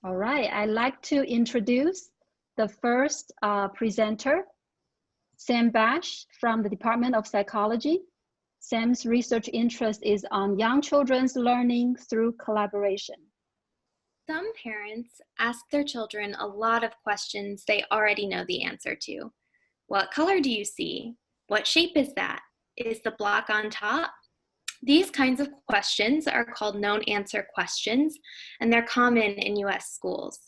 All right, I'd like to introduce the first presenter, Sam Basch from the Department of Psychology. Sam's research interest is on young children's learning through collaboration. Some parents ask their children a lot of questions they already know the answer to. What color do you see? What shape is that? Is the block on top? These kinds of questions are called known answer questions, and they're common in US schools.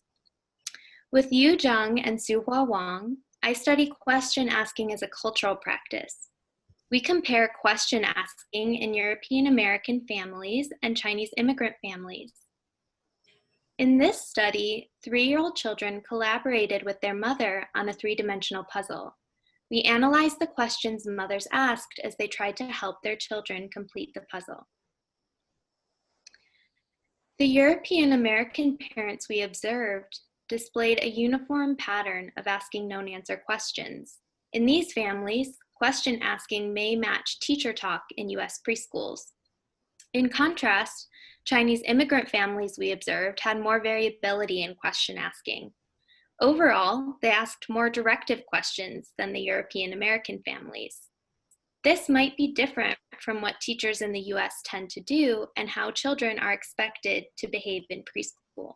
With Yu Zhang and Su-hua Wang, I study question asking as a cultural practice. We compare question asking in European American families and Chinese immigrant families. In this study, 3-year-old children collaborated with their mother on a 3-dimensional puzzle. We analyzed the questions mothers asked as they tried to help their children complete the puzzle. The European American parents we observed displayed a uniform pattern of asking known answer questions. In these families, question asking may match teacher talk in US preschools. In contrast, Chinese immigrant families we observed had more variability in question asking. Overall, they asked more directive questions than the European American families. This might be different from what teachers in the US tend to do and how children are expected to behave in preschool.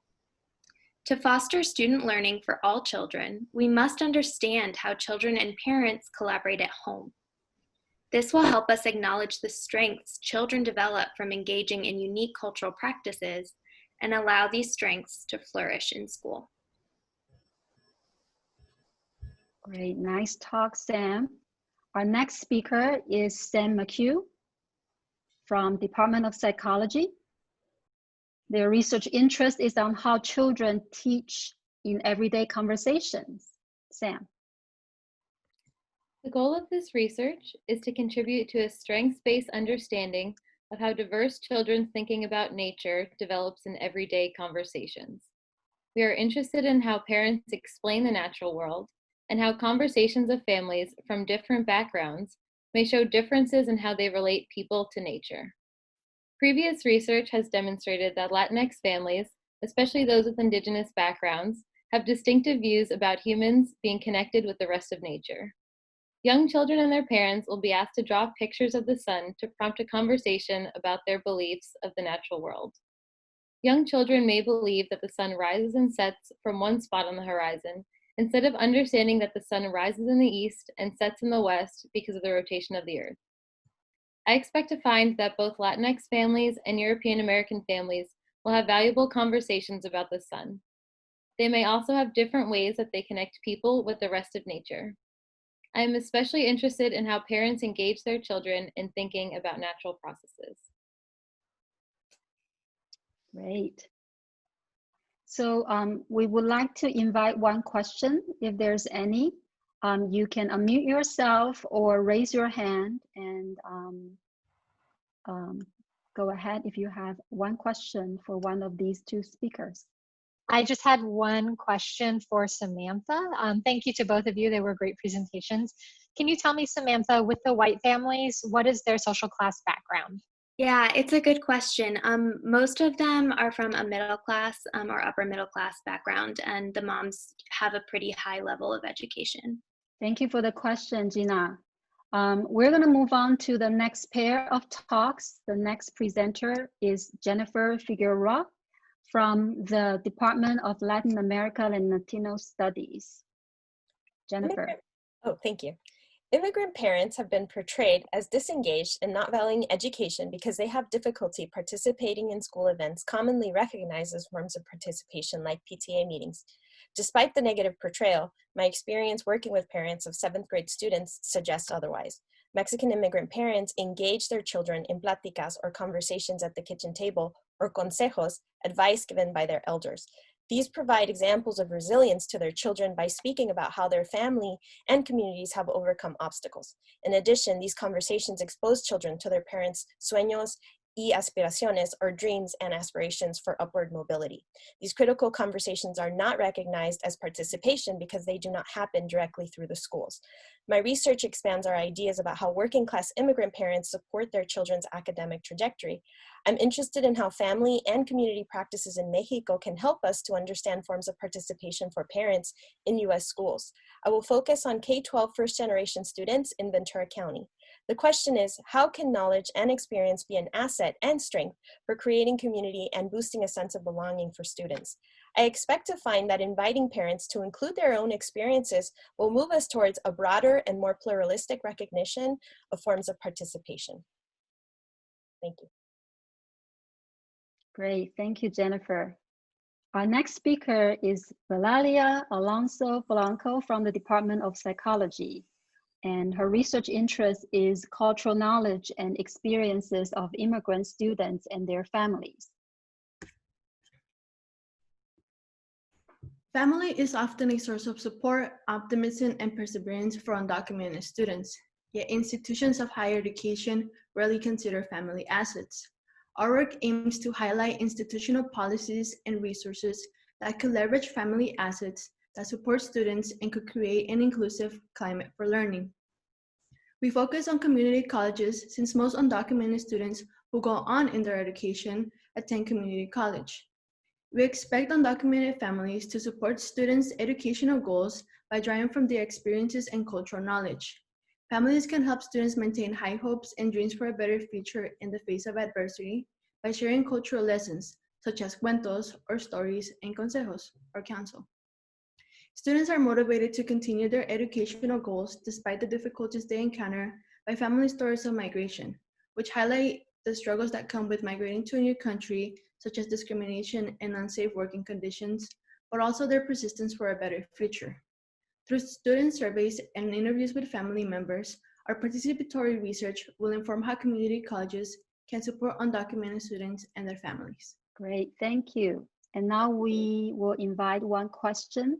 To foster student learning for all children, we must understand how children and parents collaborate at home. This will help us acknowledge the strengths children develop from engaging in unique cultural practices and allow these strengths to flourish in school. Great, nice talk, Sam. Our next speaker is Sam McHugh from Department of Psychology. Their research interest is on how children teach in everyday conversations. Sam. The goal of this research is to contribute to a strengths-based understanding of how diverse children's thinking about nature develops in everyday conversations. We are interested in how parents explain the natural world and how conversations of families from different backgrounds may show differences in how they relate people to nature. Previous research has demonstrated that Latinx families, especially those with indigenous backgrounds, have distinctive views about humans being connected with the rest of nature. Young children and their parents will be asked to draw pictures of the sun to prompt a conversation about their beliefs of the natural world. Young children may believe that the sun rises and sets from one spot on the horizon, instead of understanding that the sun rises in the east and sets in the west because of the rotation of the earth. I expect to find that both Latinx families and European American families will have valuable conversations about the sun. They may also have different ways that they connect people with the rest of nature. I am especially interested in how parents engage their children in thinking about natural processes. Great. So we would like to invite one question, if there's any. You can unmute yourself or raise your hand and go ahead if you have one question for one of these two speakers. I just had one question for Samantha. Thank you to both of you. They were great presentations. Can you tell me, Samantha, with the white families, what is their social class background? Yeah, it's a good question. Most of them are from a middle class or upper middle class background, and the moms have a pretty high level of education. Thank you for the question, Gina. We're going to move on to the next pair of talks. The next presenter is Jennifer Figueroa from the Department of Latin America and Latino Studies. Jennifer. Oh, thank you. Immigrant parents have been portrayed as disengaged and not valuing education because they have difficulty participating in school events commonly recognized as forms of participation like PTA meetings. Despite the negative portrayal, my experience working with parents of 7th grade students suggests otherwise. Mexican immigrant parents engage their children in pláticas or conversations at the kitchen table or consejos, advice given by their elders. These provide examples of resilience to their children by speaking about how their family and communities have overcome obstacles. In addition, these conversations expose children to their parents' sueños y aspiraciones, or dreams and aspirations for upward mobility. These critical conversations are not recognized as participation because they do not happen directly through the schools. My research expands our ideas about how working-class immigrant parents support their children's academic trajectory. I'm interested in how family and community practices in Mexico can help us to understand forms of participation for parents in U.S. schools. I will focus on K-12 first-generation students in Ventura County. The question is, how can knowledge and experience be an asset and strength for creating community and boosting a sense of belonging for students? I expect to find that inviting parents to include their own experiences will move us towards a broader and more pluralistic recognition of forms of participation. Thank you. Great, thank you, Jennifer. Our next speaker is Valeria Alonso Blanco from the Department of Psychology. And her research interest is cultural knowledge and experiences of immigrant students and their families. Family is often a source of support, optimism, and perseverance for undocumented students, yet institutions of higher education rarely consider family assets. Our work aims to highlight institutional policies and resources that could leverage family assets that support students and could create an inclusive climate for learning. We focus on community colleges since most undocumented students who go on in their education attend community college. We expect undocumented families to support students' educational goals by drawing from their experiences and cultural knowledge. Families can help students maintain high hopes and dreams for a better future in the face of adversity by sharing cultural lessons, such as cuentos or stories and consejos or counsel. Students are motivated to continue their educational goals despite the difficulties they encounter by family stories of migration, which highlight the struggles that come with migrating to a new country, such as discrimination and unsafe working conditions, but also their persistence for a better future. Through student surveys and interviews with family members, our participatory research will inform how community colleges can support undocumented students and their families. Great, thank you. And now we will invite one question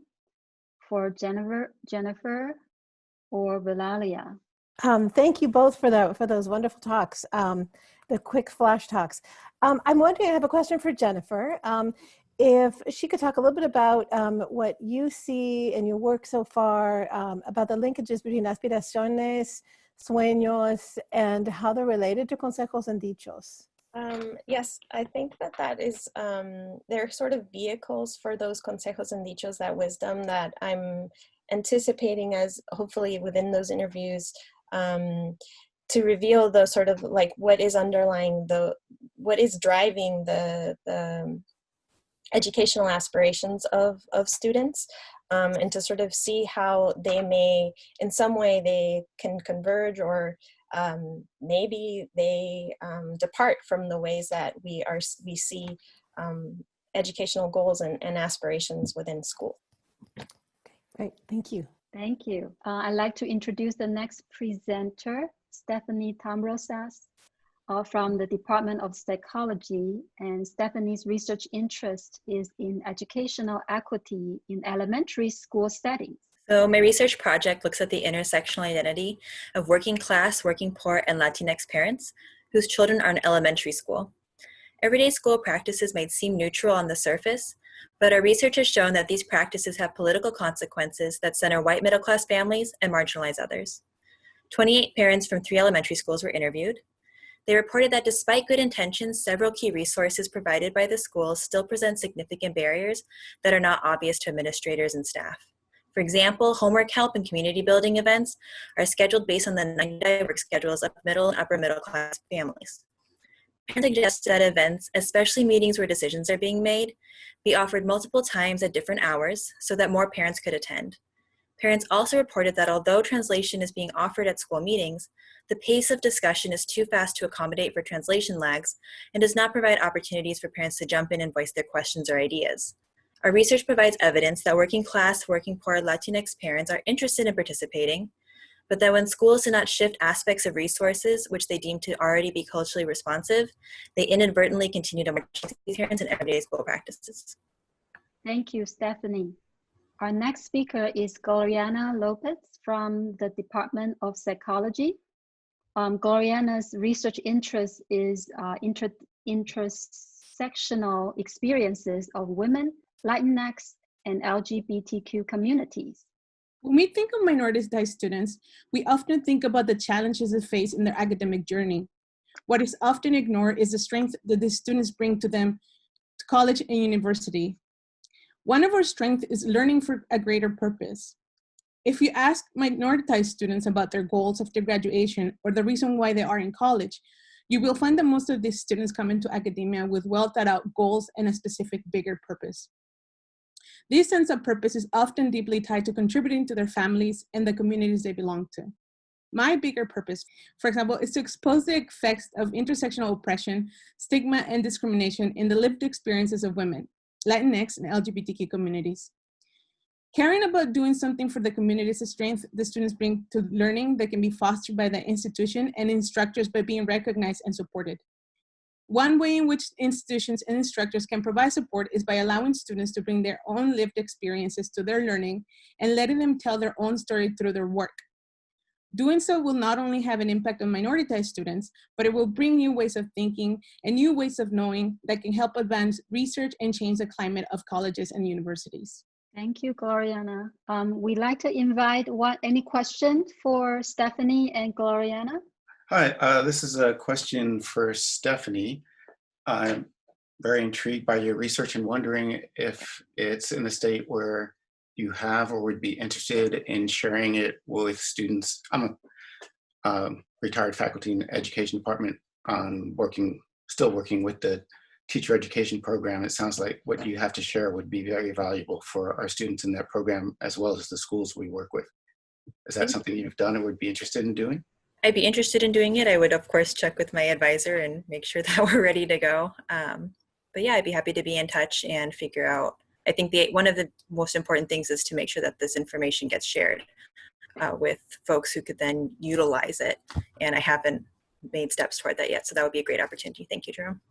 for Jennifer or Valeria. Thank you both for those wonderful talks, the quick flash talks. I'm wondering, I have a question for Jennifer. If she could talk a little bit about what you see in your work so far about the linkages between aspiraciones, sueños, and how they're related to consejos and dichos. Yes, I think that is, they're sort of vehicles for those consejos and dichos, that wisdom that I'm anticipating as hopefully within those interviews to reveal the sort of like what is underlying what is driving the educational aspirations of students, and to sort of see how they may, in some way they can converge, or maybe they depart from the ways that we see educational goals and aspirations within school. Okay, great, thank you. Thank you. I'd like to introduce the next presenter, Stephanie Tam Rosas from the Department of Psychology. And Stephanie's research interest is in educational equity in elementary school settings. So my research project looks at the intersectional identity of working class, working poor, and Latinx parents whose children are in elementary school. Everyday school practices might seem neutral on the surface, but our research has shown that these practices have political consequences that center white middle-class families and marginalize others. 28 parents from 3 elementary schools were interviewed. They reported that despite good intentions, several key resources provided by the schools still present significant barriers that are not obvious to administrators and staff. For example, homework help and community building events are scheduled based on the 90-day work schedules of middle and upper middle class families. Parents suggested that events, especially meetings where decisions are being made, be offered multiple times at different hours so that more parents could attend. Parents also reported that although translation is being offered at school meetings, the pace of discussion is too fast to accommodate for translation lags and does not provide opportunities for parents to jump in and voice their questions or ideas. Our research provides evidence that working class, working poor Latinx parents are interested in participating, but that when schools do not shift aspects of resources which they deem to already be culturally responsive, they inadvertently continue to marginalize these parents in everyday school practices. Thank you, Stephanie. Our next speaker is Gloriana Lopez from the Department of Psychology. Gloriana's research interest is intersectional experiences of women, Latinx, and LGBTQ communities. When we think of minoritized students, we often think about the challenges they face in their academic journey. What is often ignored is the strength that these students bring to them to college and university. One of our strengths is learning for a greater purpose. If you ask minoritized students about their goals after graduation or the reason why they are in college, you will find that most of these students come into academia with well thought out goals and a specific bigger purpose. This sense of purpose is often deeply tied to contributing to their families and the communities they belong to. My bigger purpose, for example, is to expose the effects of intersectional oppression, stigma, and discrimination in the lived experiences of women, Latinx, and LGBTQ communities. Caring about doing something for the community is a strength the students bring to learning that can be fostered by the institution and instructors by being recognized and supported. One way in which institutions and instructors can provide support is by allowing students to bring their own lived experiences to their learning and letting them tell their own story through their work. Doing so will not only have an impact on minoritized students, but it will bring new ways of thinking and new ways of knowing that can help advance research and change the climate of colleges and universities. Thank you, Gloriana. We'd like to invite any questions for Stephanie and Gloriana? Hi, this is a question for Stephanie. I'm very intrigued by your research and wondering if it's in a state where you have or would be interested in sharing it with students. I'm a retired faculty in the education department, still working with the teacher education program. It sounds like what you have to share would be very valuable for our students in that program, as well as the schools we work with. Is that something you've done or would be interested in doing? I'd be interested in doing it. I would, of course, check with my advisor and make sure that we're ready to go. But yeah, I'd be happy to be in touch and figure out. I think one of the most important things is to make sure that this information gets shared with folks who could then utilize it. And I haven't made steps toward that yet. So that would be a great opportunity. Thank you, Jerome.